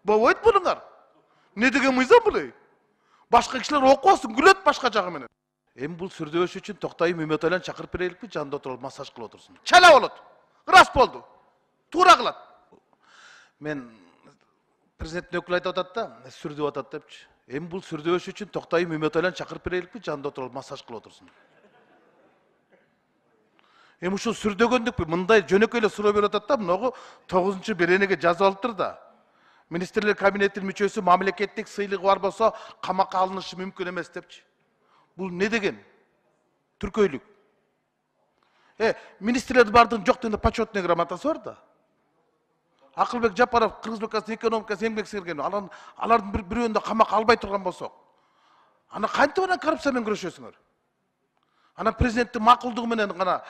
Болбойт бұныңар. Не деген мыйзам бұл? Башка кишилер окуп алсын, күлөт башка жагы менен. Эми бул сүрдөбөш үчүн Токтay Мөмөтайлан чакырып береликпи, жанында отуруп массаж кылып отурсун. Чала болот. Рас болду. Туура кылат. Мен президенттин өкүлү айтып атат да, сүрдөп атат депчи. Эми бул сүрдөбөш үчүн Токтay Мөмөтайлан чакырып береликпи, жанында отуруп массаж кылып отурсун. Эми ушул сүрдөгөндүкпү, мындай жөнөкөй эле суроо берип атат да, мынагу 9-беренеге жазып алыптыр да. Министрлер кабинетинин мүчөсү мамлекеттик сыйлыгы бар болсо, камакка алынышы мүмкүн эмес депчи. Бул не деген? Түркөйлүк. Министрлердин бардыгын жок дегенде почетный грамотасы бар да. Акылбек Жапаров Кыргыз Республикасынын экономикасы эмгек сиңирген, алардын бирөөнү да камакка албай турган болсок, ана кантип анан коррупция менен күрөшөсүңөр? Ана президенттин макулдугу менен гана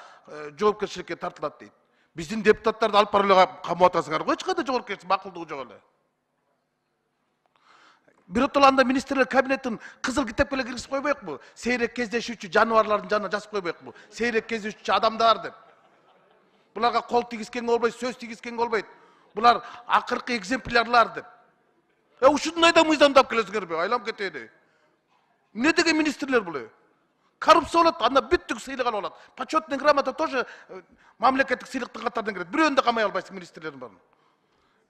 жоопкерчиликке тартылат дейт. Биздин депутаттарды алып барып эле камап атасыңар го, эч кандай жоопкерчилик макулдугу жок эле. Биротоланда министрлер кабинетин кызыл китепке эле киргизип койбойкпу? Сейрек кездешүүчү жаныбарлардын жанына жазып койбойкпу? Сейрек кездешүүчү адамдар деп. Буларга кол тийгизгенге болбойт, сөз тийгизгенге болбойт. Булар акыркы экземплярлар деп. Ушундай да мыйзамдап келесиңерби? Айлам кетеди. Не деген министрлер бул? Коррупция болот, анда бүттүк сыйлык алып алат. Почетный грамота тоже мамлекеттик сыйлыктын катарынан кирет. Бирөөнү да камай албайсың министрлердин баарын.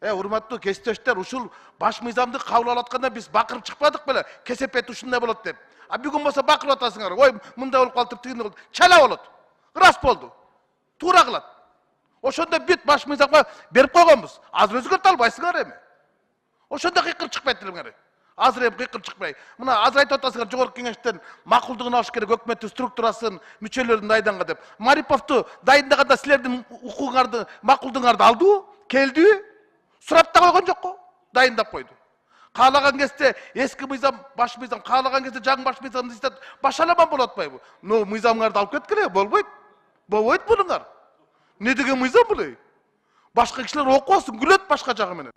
Урматтуу кесиптештер, ушул баш мыйзамды кабыл алып атканда биз бакырып чыкпадык беле? Кесепет ушундай болот деп. Бүгүн болсо бакырып атасыңар. Ой, мындай болуп калды, тигиндей болду. Чала болот. Рас болду. Туура кылат. Ошондо бүт баш мыйзамга берип койгонбуз. Азыр өзгөртө албайсыңар эми. Ошондо кыйкырып чыкпайт элеңер. Азыр эми кыйкырып чыкпай. Мына азыр айтып атасыңар, жогорку кеңештен макулдугун алыш керек, өкмөттүн структурасын, мүчөлөрүн дайынданга деп. Мариповду дайындаганда силердин укугуңарды, макулдугуңарды алдыбы? Келдиби? Сурап да койгон жокко, дайындап койду. Каалаган кезде эски мыйзам, баш мыйзам, каалаган кезде жаңы баш мыйзамды издеп башаламан болуп атпайбы? Но мыйзамыңарды алып кеткиле, болбойт. Болбойт бунуңар. Не деген мыйзам бул? Башка кишилер окуп алсын, күлөт башка жагы менен.